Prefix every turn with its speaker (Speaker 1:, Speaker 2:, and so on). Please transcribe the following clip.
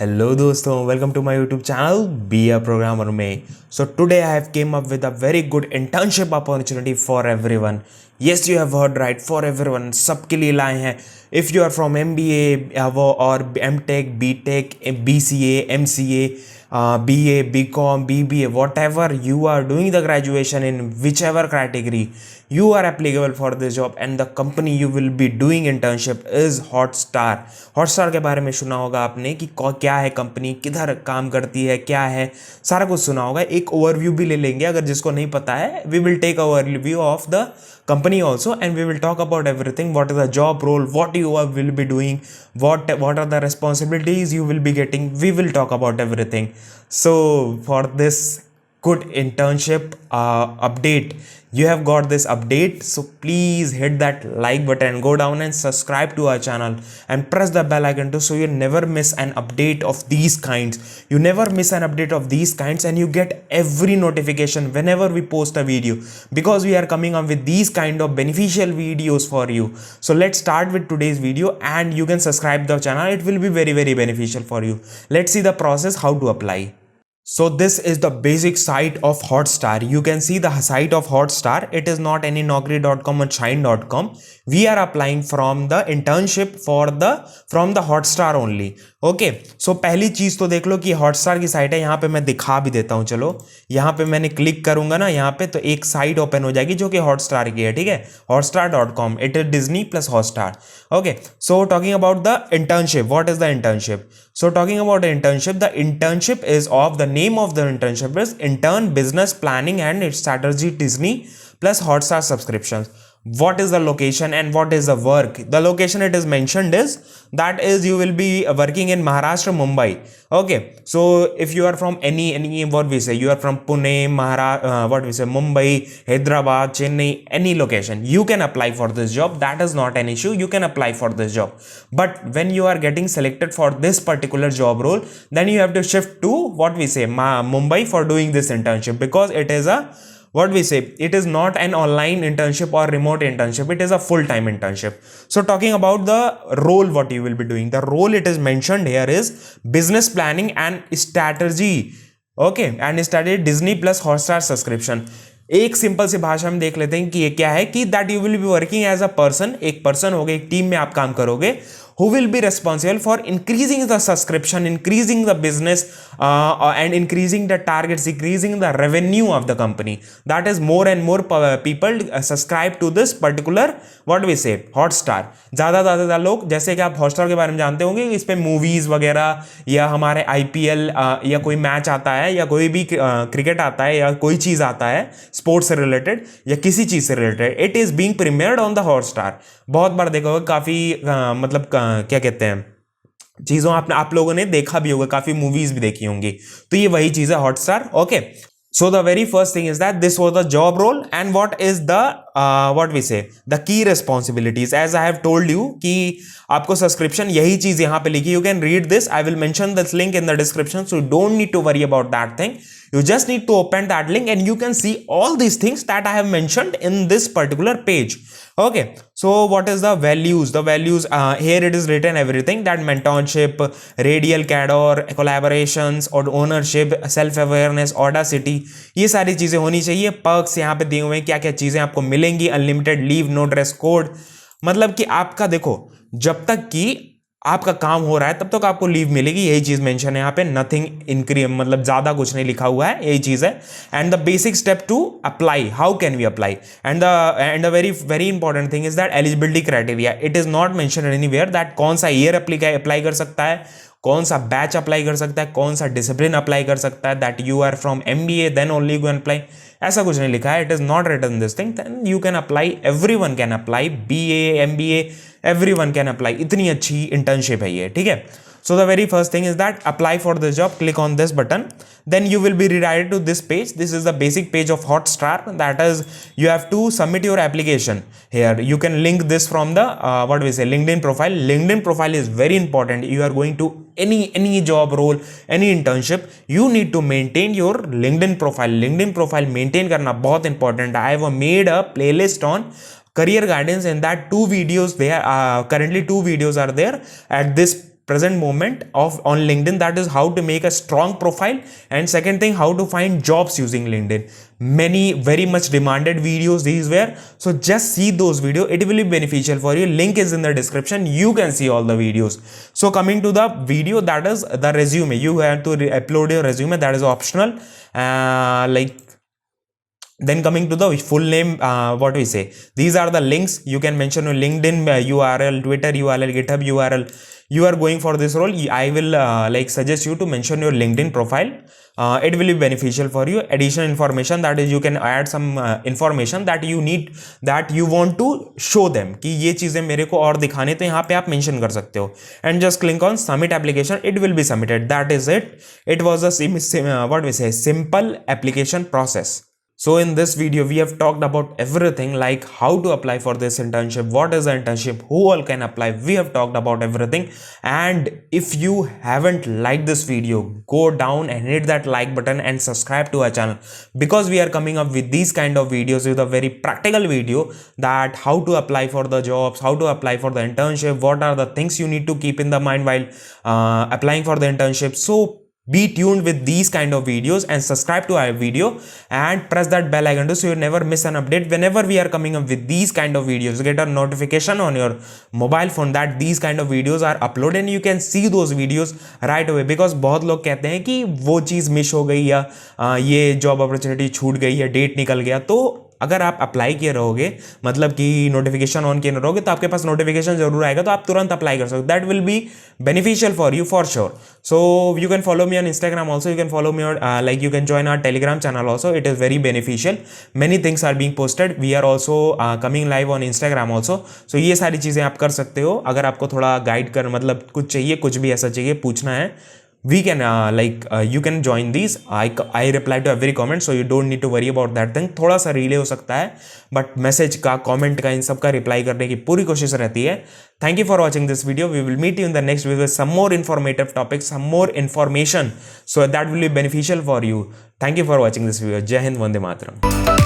Speaker 1: Hello दोस्तों, welcome to my YouTube channel Be a Programmer में. So today I have came up with a very good internship opportunity for everyone. Yes, you have heard right, for everyone. सबके लिए लाए हैं. If you are from MBA और MTech, BTech, BCA, MCA, BA, BCom, BBA, whatever you are doing the graduation in whichever category, you are applicable for this job and the company you will be doing internship is Hotstar. Hotstar के बारे में सुना होगा आपने कि क्या है company, किधर काम करती है, क्या है, सारा कुछ सुना होगा. एक ओवरव्यू भी ले लेंगे अगर जिसको नहीं पता है. We will take overview of the company also and we will talk about everything. What is the job role, what you will be doing, what are the responsibilities you will be getting. We will talk about everything. So for this good internship update, you have got this update, so please hit that like button, go down and subscribe to our channel and press the bell icon too, so you never miss an update of these kinds. You never miss an update of these kinds and you get every notification whenever we post a video, because we are coming up with these kind of beneficial videos for you. So let's start with today's video and you can subscribe the channel. It will be very beneficial for you. Let's see the process how to apply. So this is the basic site of Hotstar. You can see the site of Hotstar. It is not any naukri.com or shine.com. We are applying from the internship from the Hotstar only. Okay so पहली चीज तो देख लो कि Hotstar की site है. यहाँ पे मैं दिखा भी देता हूँ. चलो यहाँ पे मैंने क्लिक करूंगा ना, यहाँ पे तो एक साइट ओपन हो जाएगी जो कि हॉटस्टार की है. ठीक है, hotstar.com. It is Disney plus Hotstar. Okay so talking about the internship, what is the internship? So talking about the internship is of the name of the internship is Intern Business Planning and Strategy Disney plus Hotstar subscriptions. What is the location and what is the work? The location it is mentioned is that is you will be working in Maharashtra, Mumbai. Okay, so if you are from any what we say, you are from Pune, what we say, Mumbai, Hyderabad, Chennai, any location, you can apply for this job. That is not an issue. You can apply for this job. But when you are getting selected for this particular job role, then you have to shift to what we say Mumbai for doing this internship, because it is a what we say, it is not an online internship or remote internship, it is a full-time internship. So talking about the role, what you will be doing, the role it is mentioned here is business planning and strategy. Okay, and strategy Disney plus Hotstar subscription. एक simple सी भाषा में देख लेते हैं कि ये क्या है, कि that you will be working as a person. एक पर्सन हो गए, एक टीम में आप काम करोगे, who will be responsible for increasing the subscription, increasing the business and increasing the targets, increasing the revenue of the company. That is more and more people subscribe to this particular what we say Hotstar. ज़्यादा लोग, जैसे कि आप Hotstar के बारे में जानते होंगे, इस पे मूवीज़ वगैरह या हमारे IPL या कोई मैच आता है या कोई भी क्रिकेट आता है या कोई चीज़ आता है स्पोर्ट्स से रिलेटेड या किसी चीज़ से related, it is being premiered on the Hotstar. बहुत बार देखा होगा, काफ़ी मतलब क्या कहते हैं, चीज़ों आप लोगों ने देखा भी होगा, काफ़ी मूवीज़ भी देखी होंगी. तो ये वही चीज़ है Hotstar. Okay so the very first thing is that this was the job role and what is the what we say the key responsibilities. As I have told you कि आपको सब्सक्रिप्शन यही चीज़ यहाँ पे लिखी, you can read this. I will mention this link in the description, so you don't need to worry about that thing. You just need to open that link and you can see all these things that I have mentioned in this particular page. Okay, so what is the values? The values here it is written everything, that mentorship, radial candor, collaborations और ownership, self awareness, audacity, ये सारी चीज़ें होनी चाहिए. Perks यहाँ पे दिए हुए हैं, क्या क्या चीज़ें आपको मिलेंगी. Unlimited leave, no dress code, मतलब कि आपका देखो, जब तक कि आपका काम हो रहा है तब तक आपको लीव मिलेगी. यही चीज मेंशन है यहाँ पे. नथिंग इंक्रीज, मतलब ज्यादा कुछ नहीं लिखा हुआ है, यही चीज है. And the basic step to apply, how can we apply, and the very important thing is that eligibility criteria. It is not mention anywhere that कौन सा ईयर अप्लाई कर सकता है, कौन सा बैच अप्लाई कर सकता है, कौन सा डिसिप्लिन अप्लाई कर सकता है, that you are from MBA then only you can apply. ऐसा कुछ नहीं लिखा है. It is not written this thing. Then you can apply, everyone can apply, BA MBA everyone can apply. इतनी अच्छी इंटर्नशिप है ये. ठीक है, so the very first thing is that apply for this job. Click on this button, then you will be redirected to this page. This is the basic page of Hotstar. That is, you have to submit your application here. You can link this from the what we say LinkedIn profile. LinkedIn profile is very important. You are going to any job role, any internship, you need to maintain your LinkedIn profile. LinkedIn profile maintain करना बहुत important. I have made a playlist on career guidance. In that 2 videos there, currently 2 videos are there at this present moment of on LinkedIn, that is how to make a strong profile, and second thing, how to find jobs using LinkedIn. Many very much demanded videos these were, so just see those videos, it will be beneficial for you. Link is in the description, you can see all the videos. So coming to the video, that is the resume. You have to upload your resume, that is optional. Then coming to the full name, what we say, these are the links. You can mention your LinkedIn URL, Twitter URL, GitHub URL. You are going for this role, I will suggest you to mention your LinkedIn profile. It will be beneficial for you. Additional information, that is you can add some information that you need, that you want to show them कि ये चीजें मेरे को और दिखाने, तो यहाँ पे आप mention कर सकते हो. And just click on submit application, it will be submitted. That is it. It was a simple application process. So in this video, we have talked about everything, like how to apply for this internship, what is the internship, who all can apply. We have talked about everything. And if you haven't liked this video, go down and hit that like button and subscribe to our channel, because we are coming up with these kind of videos, with a very practical video, that how to apply for the jobs, how to apply for the internship, what are the things you need to keep in the mind while applying for the internship. So be tuned with these kind of videos and subscribe to our video and press that bell icon so you never miss an update whenever we are coming up with these kind of videos. Get a notification on your mobile phone that these kind of videos are uploaded and you can see those videos right away. Because बहुत लोग कहते हैं कि वो चीज़ miss हो गई या ये जॉब अपॉर्चुनिटी छूट गई या डेट निकल गया. तो अगर आप अप्लाई किए रहोगे, मतलब कि नोटिफिकेशन ऑन किए रहोगे, तो आपके पास नोटिफिकेशन जरूर आएगा, तो आप तुरंत अप्लाई कर सकते हो. That will be beneficial for you for sure. So you can follow me on Instagram also, you can follow me on you can join our Telegram channel also. It is very beneficial. Many things are being posted. We are also coming live on Instagram also. So ये सारी चीज़ें आप कर सकते हो. अगर आपको थोड़ा गाइड कर, मतलब कुछ चाहिए, कुछ भी ऐसा चाहिए, पूछना है, we can you can join these. I reply to every comment, so you don't need to worry about that thing. थोड़ा सा रिले हो सकता है, बट मैसेज का, कमेंट का, इन सब का रिप्लाई करने की पूरी कोशिश रहती है. Thank you for watching this video. We will meet you in the next video with some more informative topics, some more information, so that will be beneficial for you. Thank you for watching this video. जय हिंद, वंदे मातरम.